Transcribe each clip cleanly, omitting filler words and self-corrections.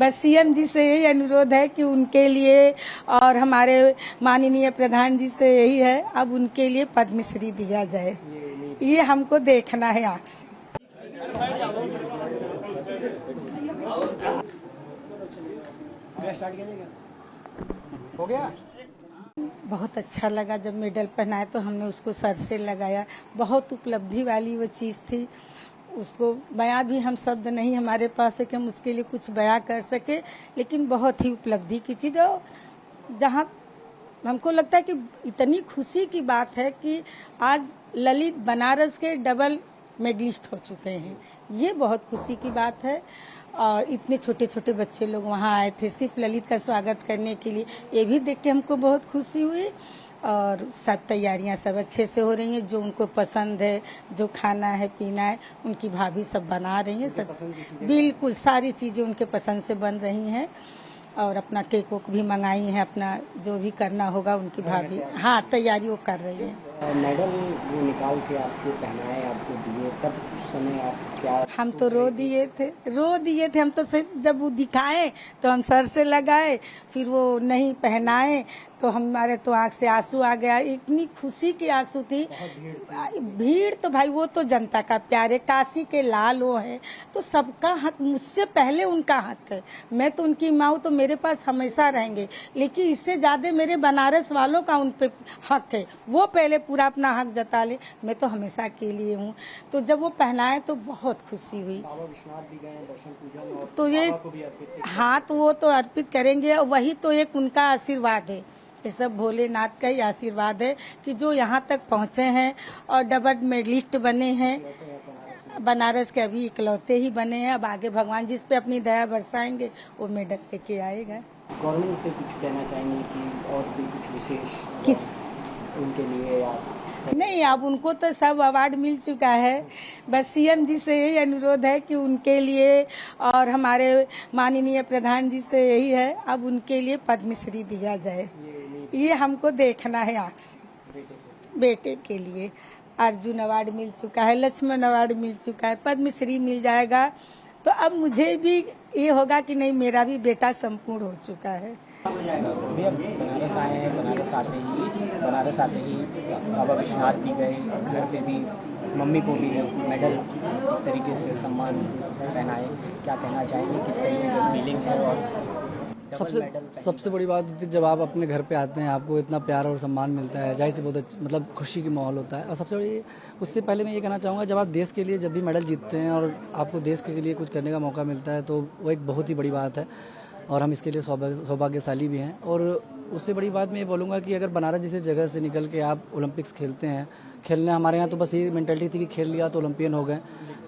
बस सीएम जी से यही अनुरोध है कि उनके लिए और हमारे माननीय प्रधान जी से यही है, अब उनके लिए पद्मश्री दिया जाए। ये हमको देखना है आँख से। हो गया। बहुत अच्छा लगा जब मेडल पहनाया तो हमने उसको सर से लगाया। बहुत उपलब्धि वाली वो चीज़ थी, उसको बयां भी हम शब्द नहीं हमारे पास है कि हम उसके लिए कुछ बयां कर सके, लेकिन बहुत ही उपलब्धि की चीज़। और जहां हमको लगता है कि इतनी खुशी की बात है कि आज ललित बनारस के डबल मेडलिस्ट हो चुके हैं, ये बहुत खुशी की बात है। और इतने छोटे छोटे बच्चे लोग वहाँ आए थे सिर्फ ललित का स्वागत करने के लिए, ये भी देख के हमको बहुत खुशी हुई। और सब तैयारियां सब अच्छे से हो रही हैं, जो उनको पसंद है, जो खाना है पीना है, उनकी भाभी सब बना रही हैं। सब बिल्कुल सारी चीज़ें उनके पसंद से बन रही हैं। और अपना केक वोक भी मंगाई हैं, अपना जो भी करना होगा उनकी भाभी हाँ तैयारी वो कर रही है। मेडल वो निकाल के आपको पहनाए, आपको दिए, तब उस समय आप क्या? हम तो रो दिए थे। हम तो सिर्फ जब वो दिखाए तो हम सर से लगाए, फिर वो नहीं पहनाए तो हमारे तो आंख से आंसू आ गया। इतनी खुशी की आंसू थी। भीड़ तो भाई वो तो जनता का प्यार है, काशी के लाल वो है, तो सबका हक, मुझसे पहले उनका हक है। मैं तो उनकी माँ हूँ तो मेरे पास हमेशा रहेंगे, लेकिन इससे ज्यादा मेरे बनारस वालों का उन पे हक है। वो पहले पूरा अपना हक जता ले, मैं तो हमेशा के लिए हूँ। तो जब वो पहनाए तो बहुत खुशी हुई। बाबा विश्वनाथ भी गए दर्शन पूजन, और तो ये बाबा को भी अर्पित। हाँ तो वो तो अर्पित करेंगे, और वही तो एक उनका आशीर्वाद है। ये सब भोलेनाथ का ही आशीर्वाद है कि जो यहाँ तक पहुँचे हैं और डबल मेडलिस्ट बने हैं। बनारस के अभी इकलौते ही बने हैं। अब आगे भगवान जिस पे अपनी दया बरसाएंगे वो मेडल लेके आएगा। गवर्नमेंट से कुछ कहना चाहेंगे कि और भी कुछ विशेष किस उनके लिए या? नहीं, अब उनको तो सब अवार्ड मिल चुका है। बस सीएम जी से यही अनुरोध है कि उनके लिए और हमारे माननीय प्रधान जी से यही है, अब उनके लिए पद्मश्री दिया जाए। ये हमको देखना है आँख से। बेटे के लिए अर्जुन अवार्ड मिल चुका है, लक्ष्मण अवार्ड मिल चुका है, पद्मश्री मिल जाएगा। तो अब मुझे भी ये होगा कि नहीं, मेरा भी बेटा संपूर्ण हो चुका है। भैया बनारस आए हैं, बनारस आते ही बाबा विश्वनाथ भी गए, घर पे भी मम्मी को भी मेडल एक तरीके से सम्मान पहनाए। क्या कहना चाहेंगे, किस तरीके की फीलिंग है? और सबसे बड़ी बात होती है जब आप अपने घर पे आते हैं, आपको इतना प्यार और सम्मान मिलता है, जाहिर से बहुत मतलब खुशी की माहौल होता है। और सबसे बड़ी उससे पहले मैं ये कहना चाहूँगा, जब आप देश के लिए जब भी मेडल जीतते हैं और आपको देश के लिए कुछ करने का मौका मिलता है तो वो एक बहुत ही बड़ी बात है, और हम इसके लिए सौभाग्यशाली भी हैं। और उससे बड़ी बात मैं ये बोलूँगा कि अगर बनारस जैसे जगह से निकल के आप ओलंपिक्स खेलते हैं, खेलने हमारे यहाँ तो बस ये मेंटालिटी थी कि खेल लिया तो ओलंपियन हो गए,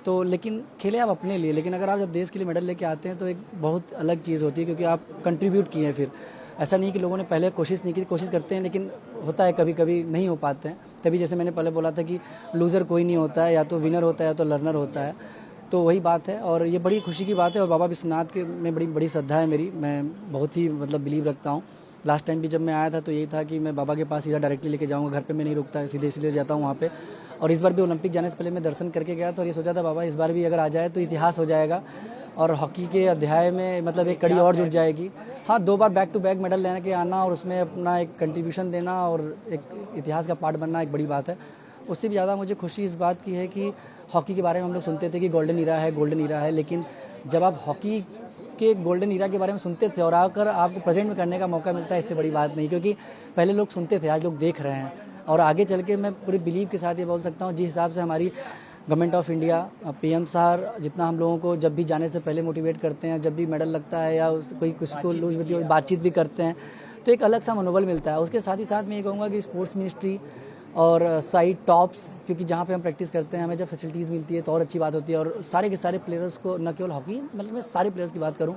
तो लेकिन खेले आप अपने लिए, लेकिन अगर आप जब देश के लिए मेडल लेके आते हैं तो एक बहुत अलग चीज़ होती है, क्योंकि आप कंट्रीब्यूट किए हैं। फिर ऐसा नहीं कि लोगों ने पहले कोशिश नहीं की, कोशिश करते हैं लेकिन होता है कभी कभी नहीं हो पाते हैं। तभी जैसे मैंने पहले बोला था कि लूज़र कोई नहीं होता है, या तो विनर होता है या तो लर्नर होता है, तो वही बात है। और ये बड़ी खुशी की बात है। और बाबा विश्वनाथ के में बड़ी श्रद्धा है मेरी, मैं बहुत ही मतलब बिलीव रखता हूँ। लास्ट टाइम भी जब मैं आया था तो यही था कि मैं बाबा के पास सीधा डायरेक्टली लेके जाऊँगा, घर पे मैं नहीं रुकता, सीधे इसलिए जाता हूँ वहाँ पे। और इस बार भी ओलंपिक जाने से पहले मैं दर्शन करके गया था और ये सोचा था बाबा इस बार भी अगर आ जाए तो इतिहास हो जाएगा और हॉकी के अध्याय में मतलब एक कड़ी और जुड़ जाएगी। हाँ, 2 बार बैक टू बैक मेडल लेने के आना और उसमें अपना एक कंट्रीब्यूशन देना और एक इतिहास का पार्ट बनना एक बड़ी बात है। उससे भी ज़्यादा मुझे खुशी इस बात की है कि हॉकी के बारे में हम लोग सुनते थे कि गोल्डन ईरा है, लेकिन जब आप हॉकी के गोल्डन ईरा के बारे में सुनते थे और आकर आपको प्रेजेंट में करने का मौका मिलता है, इससे बड़ी बात नहीं। क्योंकि पहले लोग सुनते थे, आज लोग देख रहे हैं। और आगे चल के मैं पूरे बिलीव के साथ ये बोल सकता हूँ, जिस हिसाब से हमारी गवर्नमेंट ऑफ इंडिया, पीएम साहब जितना हम लोगों को जब भी जाने से पहले मोटिवेट करते हैं, जब भी मेडल लगता है या कोई कुछ को लूज होती है, बातचीत भी करते हैं, तो एक अलग सा मनोबल मिलता है। उसके साथ ही साथ मैं ये कहूँगा कि स्पोर्ट्स मिनिस्ट्री और साइड टॉप्स, क्योंकि जहाँ पे हम प्रैक्टिस करते हैं हमें जब फैसिलिटीज़ मिलती है तो और अच्छी बात होती है। और सारे के सारे प्लेयर्स को, न केवल हॉकी, मतलब मैं सारे प्लेयर्स की बात करूँ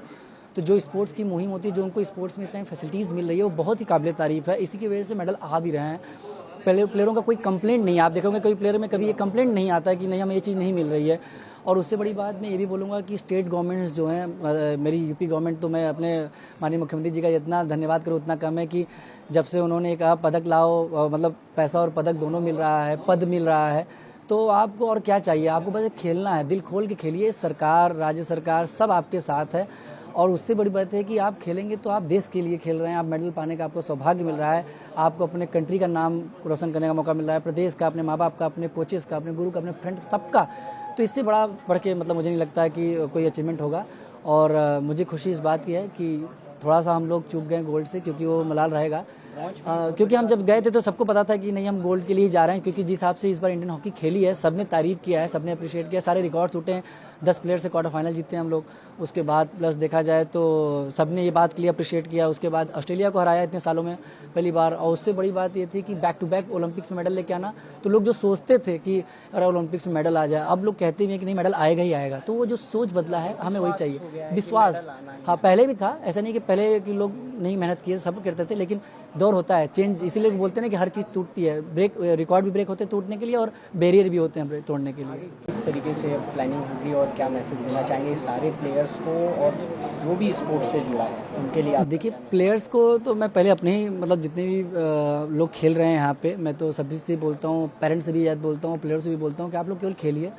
तो जो स्पोर्ट्स की मुहिम होती है, जो उनको स्पोर्ट्स में इस टाइम फैसिलिटीज़ मिल रही है, वो बहुत ही काबिल तारीफ़ है। इसी की वजह से मेडल आ भी रहे हैं। पहले प्लेयरों का कोई कंप्लेंट नहीं है, आप देखोगे कोई प्लेयर में कभी ये कंप्लेंट नहीं आता है कि नहीं हमें ये चीज़ नहीं मिल रही है। और उससे बड़ी बात मैं ये भी बोलूँगा कि स्टेट गवर्नमेंट्स जो हैं, मेरी यूपी गवर्नमेंट, तो मैं अपने माननीय मुख्यमंत्री जी का जितना धन्यवाद करूँ उतना कम है कि जब से उन्होंने कहा पदक लाओ, मतलब पैसा और पदक दोनों मिल रहा है, पद मिल रहा है, तो आपको और क्या चाहिए? आपको बस खेलना है, दिल खोल के खेलिए। सरकार, राज्य सरकार सब आपके साथ है और उससे बड़ी बात है कि आप खेलेंगे तो आप देश के लिए खेल रहे हैं, आप मेडल पाने का आपको सौभाग्य मिल रहा है, आपको अपने कंट्री का नाम रोशन करने का मौका मिल रहा है, प्रदेश का, अपने माँ बाप का, अपने कोचेस का, अपने गुरु का, अपने फ्रेंड सबका। तो इससे बढ़ के मतलब मुझे नहीं लगता है कि कोई अचीवमेंट होगा। और मुझे खुशी इस बात की है कि थोड़ा सा हम लोग चूक गए गोल्ड से, क्योंकि वो मलाल रहेगा। क्योंकि हम जब गए थे तो सबको पता था कि नहीं, हम गोल्ड के लिए जा रहे हैं, क्योंकि जिस हिसाब से इस बार इंडियन हॉकी खेली है, सबने तारीफ किया है, सबने अप्रिशिएट किया, सारे रिकॉर्ड टूटे हैं, 10 प्लेयर से क्वार्टर फाइनल जीते हैं हम लोग। उसके बाद प्लस देखा जाए तो सबने ये बात के लिए अप्रिशिएट किया। उसके बाद ऑस्ट्रेलिया को हराया इतने सालों में पहली बार। और उससे बड़ी बात ये थी कि बैक टू बैक ओलंपिक्स में मेडल लेके आना। तो लोग जो सोचते थे कि अरे ओलंपिक्स में मेडल आ जाए, अब लोग कहते भी हैं कि नहीं, मेडल आएगा ही आएगा। तो वो जो सोच बदला है, हमें वही चाहिए, विश्वास। हाँ, पहले भी था, ऐसा नहीं कि पहले कि लोग नहीं मेहनत किए, सब करते थे, लेकिन दौर होता है चेंज। इसीलिए बोलते हैं कि हर चीज़ टूटती है, रिकॉर्ड भी ब्रेक होते हैं टूटने के लिए, और बैरियर भी होते हैं तोड़ने के लिए। इस तरीके से प्लानिंग होगी और क्या मैसेज देना चाहेंगे सारे प्लेयर्स को और जो भी स्पोर्ट्स से जुड़ा है उनके लिए? आप देखिए, प्लेयर्स को तो मैं पहले अपने ही मतलब जितने भी लोग खेल रहे हैं यहाँ पे, मैं तो सभी से बोलता हूँ, पेरेंट्स से भी याद बोलता हूँ, प्लेयर्स से भी बोलता हूँ कि आप लोग केवल खेलिए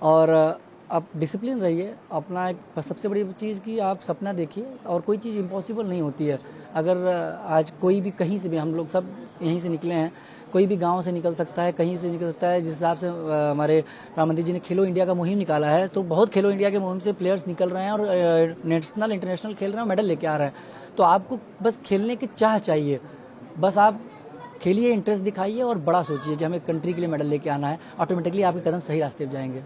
और आप डिसिप्लिन रहिए। अपना एक सबसे बड़ी चीज़ कि आप सपना देखिए, और कोई चीज़ इम्पॉसिबल नहीं होती है। अगर आज कोई भी कहीं से भी, हम लोग सब यहीं से निकले हैं, कोई भी गांव से निकल सकता है, कहीं से निकल सकता है। जिस हिसाब से हमारे प्रधानमंत्री जी ने खेलो इंडिया का मुहिम निकाला है, तो बहुत खेलो इंडिया के मुहिम से प्लेयर्स निकल रहे हैं और नेशनल इंटरनेशनल खेल रहे हैं, मेडल लेके आ रहे हैं। तो आपको बस खेलने की चाह चाहिए, बस आप खेलिए, इंटरेस्ट दिखाइए और बड़ा सोचिए कि हमें कंट्री के लिए मेडल लेके आना है। ऑटोमेटिकली आपके कदम सही रास्ते पर जाएंगे।